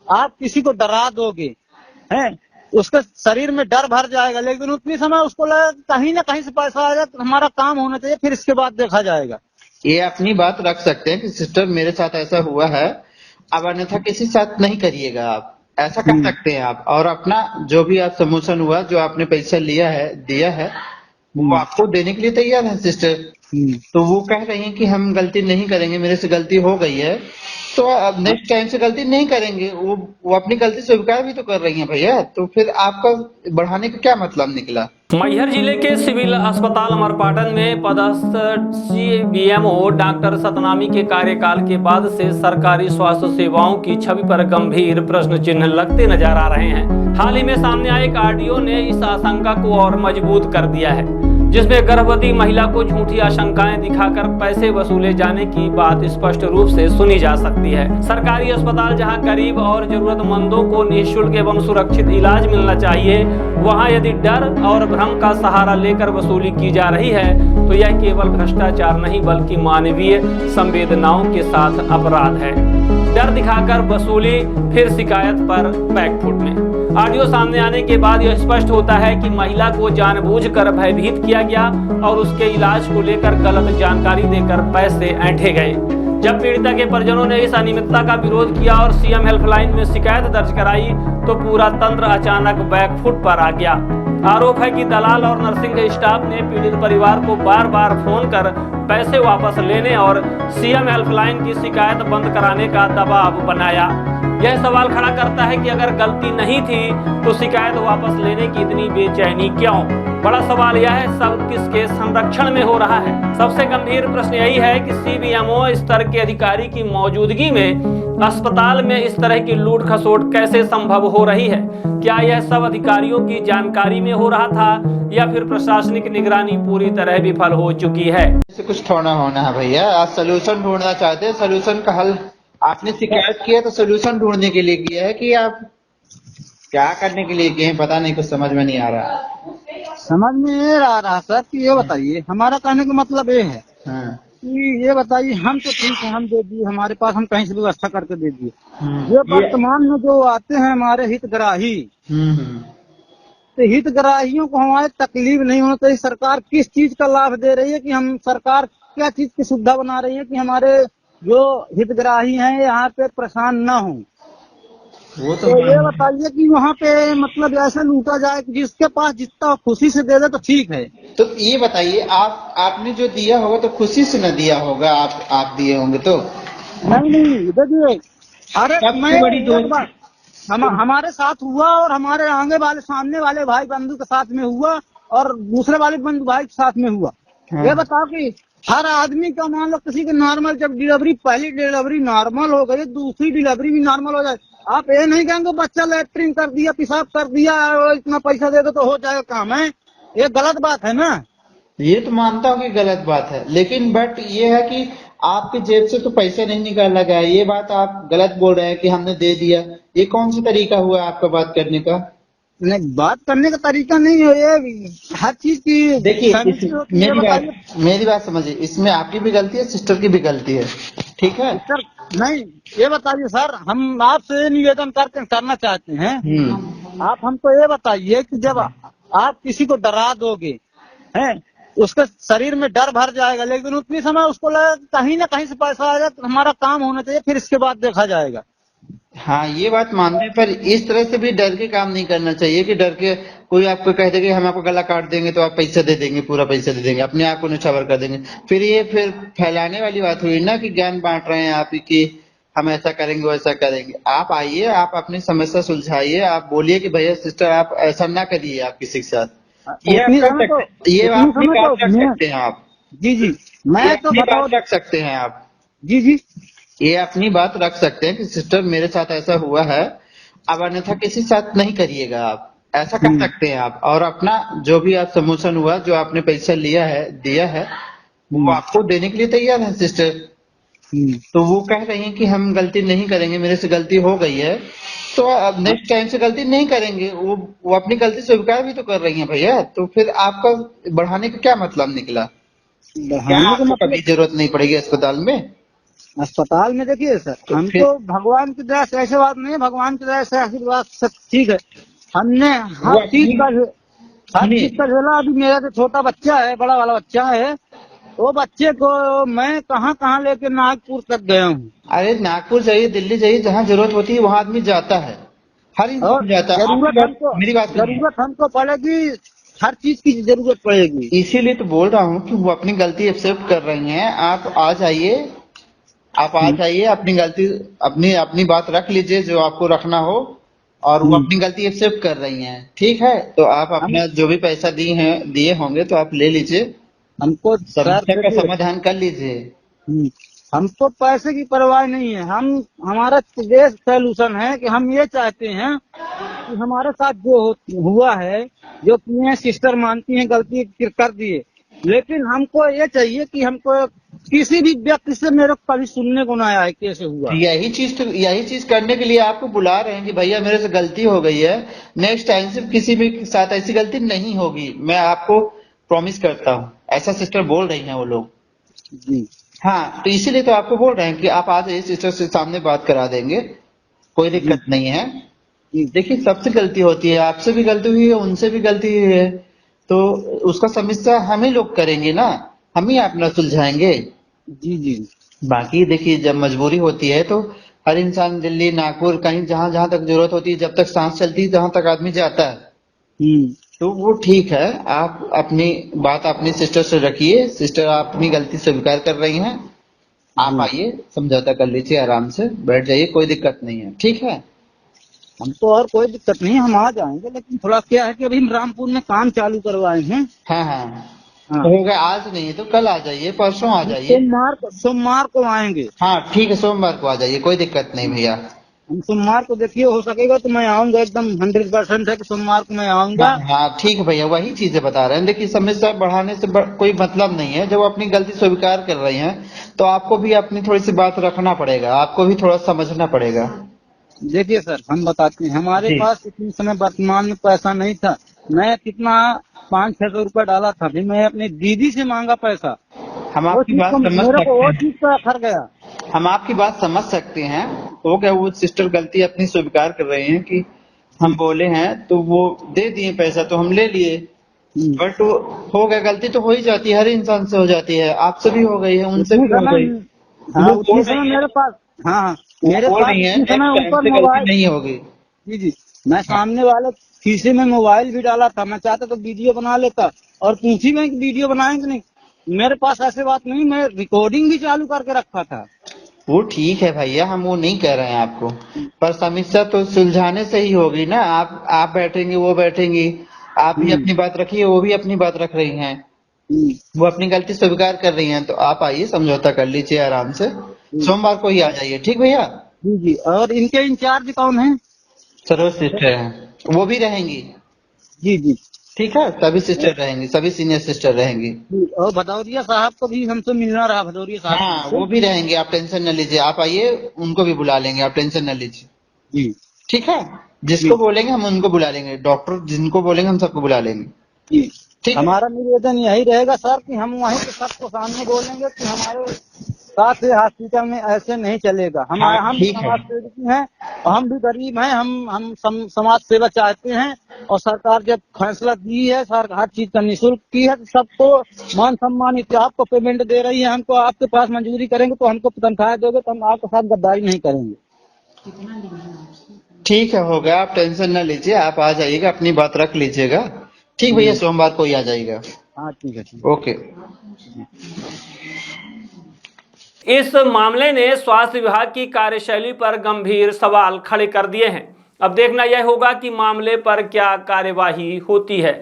आप किसी को डरा दोगे, हैं, उसके शरीर में डर भर जाएगा, लेकिन उतनी समय उसको लगेगा कहीं ना कहीं से पैसा आएगा तो हमारा काम होना चाहिए, फिर इसके बाद देखा जाएगा। ये अपनी बात रख सकते हैं कि सिस्टर मेरे साथ ऐसा हुआ है, अब अन्यथा किसी साथ नहीं करिएगा, आप ऐसा कर सकते हैं आप। और अपना जो भी आप समोशन हुआ, जो आपने पैसा लिया है दिया है, वो आपको देने के लिए तैयार है सिस्टर। तो वो कह रही हैं कि हम गलती नहीं करेंगे, मेरे से गलती हो गई है, तो अब नेक्स्ट टाइम से गलती नहीं करेंगे। वो अपनी गलती स्वीकार भी तो कर रही हैं भैया, तो फिर आपका बढ़ाने का क्या मतलब निकला। मैहर जिले के सिविल अस्पताल अमरपाटन में पदस्थ CBMO डॉक्टर सतनामी के कार्यकाल के बाद से सरकारी स्वास्थ्य सेवाओं की छवि पर गंभीर प्रश्न चिन्ह लगते नजर आ रहे हैं। हाल ही में सामने आए एक ऑडियो ने इस आशंका को और मजबूत कर दिया है, जिसमें गर्भवती महिला को झूठी आशंकाएं दिखाकर पैसे वसूले जाने की बात स्पष्ट रूप से सुनी जा सकती है। सरकारी अस्पताल जहां गरीब और जरूरतमंदों को निःशुल्क एवं सुरक्षित इलाज मिलना चाहिए, वहां यदि डर और भ्रम का सहारा लेकर वसूली की जा रही है तो यह केवल भ्रष्टाचार नहीं बल्कि मानवीय संवेदनाओं के साथ अपराध है। डर दिखाकर वसूली, फिर शिकायत पर बैकफुट में। ऑडियो सामने आने के बाद यह स्पष्ट होता है कि महिला को जानबूझकर भयभीत किया गया और उसके इलाज को लेकर गलत जानकारी देकर पैसे ऐंठे गए। जब पीड़िता के परिजनों ने इस अनियमितता का विरोध किया और CM हेल्पलाइन में शिकायत दर्ज कराई तो पूरा तंत्र अचानक बैकफुट पर आ गया। आरोप है कि दलाल और नर्सिंग स्टाफ ने पीड़ित परिवार को बार बार फोन कर पैसे वापस लेने और CM हेल्पलाइन की शिकायत बंद कराने का दबाव बनाया। यह सवाल खड़ा करता है कि अगर गलती नहीं थी तो शिकायत वापस लेने की इतनी बेचैनी क्यों? बड़ा सवाल यह है, सब किसके संरक्षण में हो रहा है? सबसे गंभीर प्रश्न यही है कि CBMO स्तर के अधिकारी की मौजूदगी में अस्पताल में इस तरह की लूट खसोट कैसे संभव हो रही है? क्या यह सब अधिकारियों की जानकारी में हो रहा था या फिर प्रशासनिक निगरानी पूरी तरह विफल हो चुकी है? कुछ थोड़ा होना है भैया, आप सोल्यूशन ढूंढना चाहते हैं, सोल्यूशन का हल आपने शिकायत किया तो सोल्यूशन ढूंढने के लिए किया है कि आप क्या करने के लिए किए हैं, पता नहीं, कुछ समझ में नहीं आ रहा। समझ में ये आ रहा सर कि ये बताइए, हमारा कहने का मतलब ये है कि ये बताइए, हम तो ठीक है, हम दे दिए, हमारे पास हम कहीं से व्यवस्था करके दे दिए। ये वर्तमान में जो आते हैं हमारे हितग्राही, तो हितग्राहियों को हमारे तकलीफ नहीं होना चाहिए। सरकार किस चीज का लाभ दे रही है कि हम, सरकार क्या चीज की सुविधा बना रही है कि हमारे जो हितग्राही हैं यहाँ पे परेशान न हो? वो तो ये बताइए कि वहाँ पे मतलब ऐसा लूटा जाए कि जिसके पास जितना खुशी से दे दे तो ठीक है। तो ये बताइए, आपने जो दिया होगा तो खुशी से न दिया होगा, आप दिए होंगे तो नहीं देखिए, अरे मैं एक बार हमारे साथ हुआ और हमारे आगे वाले सामने वाले भाई बंधु के साथ में हुआ और दूसरे वाले बंधु भाई के साथ में हुआ। ये बताओ कि हर आदमी का, मान लो किसी के नॉर्मल, जब डिलीवरी, पहली डिलीवरी नॉर्मल हो गई, दूसरी डिलीवरी भी नॉर्मल हो जाए, आप ये नहीं कहेंगे बच्चा लैट्रिन कर दिया, पेशाब कर दिया, इतना पैसा दे दो तो हो जाएगा काम, है? ये गलत बात है ना। ये तो मानता हूँ कि गलत बात है, लेकिन बट ये है कि आपकी जेब से तो पैसा नहीं निकाला गया, ये बात आप गलत बोल रहे हैं कि हमने दे दिया। ये कौन सा तरीका हुआ आपका बात करने का? नहीं, बात करने का तरीका नहीं है ये, हर चीज की देखिए, मेरी बात समझिए, इसमें आपकी भी गलती है, सिस्टर की भी गलती है, ठीक है सर? नहीं, ये बताइए सर, हम आपसे निवेदन करना चाहते हैं, आप हमको ये बताइए कि जब आप किसी को डरा दोगे, हैं, उसके शरीर में डर भर जाएगा, लेकिन उतनी समय उसको लगेगा कहीं ना कहीं से पैसा आएगा तो हमारा काम होना चाहिए, फिर इसके बाद देखा जाएगा। हाँ, ये बात मानते हैं, पर इस तरह से भी डर के काम नहीं करना चाहिए कि डर के कोई आपको कह देगा हम आपको गला काट देंगे तो आप पैसा दे देंगे, पूरा पैसा दे देंगे, अपने आप को निछावर कर देंगे। फिर फैलाने वाली बात हुई ना कि ज्ञान बांट रहे हैं आप कि हम ऐसा करेंगे वैसा करेंगे। आप आइए, आप अपनी समस्या सुलझाइए, आप बोलिए कि भैया सिस्टर आप ऐसा ना करिए आप किसी के साथ, ये आप अपनी बात रख सकते हैं आप। जी, मैं तो बात रख सकते हैं आप। जी, ये अपनी बात रख सकते हैं कि सिस्टर मेरे साथ ऐसा हुआ है, अब अन्यथा किसी साथ नहीं करिएगा, आप ऐसा कर सकते हैं आप। और अपना जो भी आप समोशन हुआ, जो आपने पैसा लिया है दिया है, वो आपको देने के लिए तैयार है सिस्टर। तो वो कह रही हैं कि हम गलती नहीं करेंगे, मेरे से गलती हो गई है, तो अब नेक्स्ट टाइम से गलती नहीं करेंगे। वो अपनी गलती स्वीकार भी तो कर रही हैं भैया, तो फिर आपका बढ़ाने का क्या मतलब निकला? क्या आपको कभी जरूरत नहीं पड़ेगी अस्पताल में? अस्पताल में देखिए सर, तो हमको भगवान की दया से ऐसे बात नहीं है, भगवान की दया से आशीर्वाद सब ठीक है। हमने हर चीज का झेला। अभी मेरा जो छोटा बच्चा है, बड़ा वाला बच्चा है, वो बच्चे को मैं कहाँ कहाँ लेके नागपुर तक गया हूँ। अरे नागपुर जाइए, दिल्ली जाइए, जहाँ जरूरत होती है वहाँ आदमी जाता है, हर और इंसान जाता है। मेरी बात सुनिए, जरूरत हमको पड़ेगी, हर चीज की जरूरत पड़ेगी। इसीलिए तो बोल रहा हूँ कि वो अपनी गलती एक्सेप्ट कर रही हैं। आप आ जाइए, अपनी गलती, अपनी बात रख लीजिए जो आपको रखना हो, और वो अपनी गलती एक्सेप्ट कर रही हैं, ठीक है। तो आप अपना जो भी पैसा दिए होंगे तो आप ले लीजिए, हमको समस्या का समाधान कर लीजिए। हमको पैसे की परवाह नहीं है। हमारा बेस्ट सोल्यूशन है कि हम ये चाहते हैं कि हमारे साथ जो हुआ है, जो किए सिस्टर मानती हैं गलती कर दिए, लेकिन हमको ये चाहिए कि हमको किसी भी व्यक्ति से मेरे को कभी सुनने को ना आए कैसे हुआ। यही चीज करने के लिए आपको बुला रहे हैं कि भैया मेरे से गलती हो गई है, नेक्स्ट टाइम से किसी भी के साथ ऐसी गलती नहीं होगी, मैं आपको प्रॉमिस करता हूँ। ऐसा सिस्टर बोल रही हैं वो लोग जी। हाँ, तो इसीलिए तो आपको बोल रहे हैं कि आप आ जाइए, सिस्टर से सामने बात करा देंगे, कोई दिक्कत नहीं है। देखिए सबसे गलती होती है, आपसे भी गलती हुई है, उनसे भी गलती हुई है, तो उसका समस्या हम ही लोग करेंगे ना, हम ही अपना सुलझाएंगे। जी जी। बाकी देखिए जब मजबूरी होती है तो हर इंसान दिल्ली नागपुर कहीं जहां जहां तक जरूरत होती है, जब तक सांस चलती है जहां तक आदमी जाता है। तो वो ठीक है, आप अपनी बात अपनी सिस्टर से रखिए, सिस्टर अपनी गलती स्वीकार कर रही हैं, आप आइए समझौता कर लीजिए, आराम से बैठ जाइए, कोई दिक्कत नहीं है, ठीक है। हमको और कोई दिक्कत नहीं, हम आ जाएंगे, लेकिन थोड़ा क्या है कि अभी हम रामपुर में काम चालू करवाए हैं। हाँ, तो हो गया, आज नहीं तो कल आ जाइए, परसों आ जाइए, सोमवार को आएंगे। हाँ ठीक है, सोमवार को आ जाइए, कोई दिक्कत नहीं भैया। हम सोमवार को देखिए हो सकेगा तो मैं आऊंगा, एकदम 100% है कि सोमवार को मैं आऊंगा। हाँ ठीक है भैया, वही चीजें बता रहे हैं। देखिए समस्या बढ़ाने से कोई मतलब नहीं है, जब अपनी गलती स्वीकार कर रही हैं तो आपको भी अपनी थोड़ी सी बात रखना पड़ेगा, आपको भी थोड़ा समझना पड़ेगा। देखिए सर, हम बताते हैं, हमारे पास इतने समय वर्तमान में पैसा नहीं था। मैं कितना 500-600 रुपया डाला था, फिर मैं अपनी दीदी से मांगा पैसा, हम आपकी बात समझ सकते वो हैं, चीज पर अखर गया। हम आपकी बात समझ सकते हैं। हो गया, वो सिस्टर गलती अपनी स्वीकार कर रहे हैं कि हम बोले हैं तो वो दे दिए पैसा तो हम ले लिए, बट हो गया, गलती तो हो ही जाती है, हर इंसान से हो जाती है, आपसे भी हो गई है, उनसे भी हो गई। हाँ, उसी समय मेरे पास, हाँ मेरे पास उसी समय ऊपर मोबाइल नहीं होगी। जी जी, मैं सामने वाले खीसे में मोबाइल भी डाला था, मैं चाहता तो वीडियो बना लेता, और पूछी में वीडियो बनाएंगे नहीं, मेरे पास ऐसे बात नहीं, मैं रिकॉर्डिंग भी चालू करके रखा था। वो ठीक है भैया, हम वो नहीं कह रहे हैं आपको, पर समस्या तो सुलझाने से ही होगी ना। आप बैठेंगे, वो बैठेंगी, आप भी अपनी बात रखिए, वो भी अपनी बात रख रही हैं, वो अपनी गलती स्वीकार कर रही हैं, तो आप आइए समझौता कर लीजिए आराम से, सोमवार को ही आ जाइए, ठीक भैया। जी जी। और इनके इंचार्ज कौन है? सरोज सिस्टर हैं, वो भी रहेंगी। जी जी ठीक है, सभी सिस्टर रहेंगी, सभी सीनियर सिस्टर रहेंगी। और भदौरिया साहब को भी हमसे मिलना रहा, भदौरिया साहब। हाँ वो भी रहेंगे, आप टेंशन न लीजिए, आप आइए, उनको भी बुला लेंगे, आप टेंशन न लीजिए। जी ठीक है, जिसको बोलेंगे हम उनको बुला लेंगे, डॉक्टर जिनको बोलेंगे हम सबको बुला लेंगे। जी। ठीक, हमारा निवेदन यही रहेगा सर कि हम वहीं पे सबको सामने बोलेंगे कि हमारे साथ हॉस्पिटल में ऐसे नहीं चलेगा। हमारा हम समाज सेवक हैं और हम भी गरीब हैं, हम समाज सेवा चाहते हैं, और सरकार जब फैसला दी है, सर हर चीज का निःशुल्क की है, तो सबको मान सम्मानित, आपको पेमेंट दे रही है, हमको आपके पास मंजूरी करेंगे तो हमको तनख्वाह दोगे तो हम आपके साथ गद्दारी नहीं करेंगे। ठीक है, हो गया, आप टेंशन न लीजिए, आप आ जाइएगा, अपनी बात रख लीजिएगा। ठीक भैया, सोमवार को ही आ जाइएगा। हाँ ठीक है, ठीक। ओके। इस मामले ने स्वास्थ्य विभाग की कार्यशैली पर गंभीर सवाल खड़े कर दिए हैं। अब देखना यह होगा कि मामले पर क्या कार्यवाही होती है।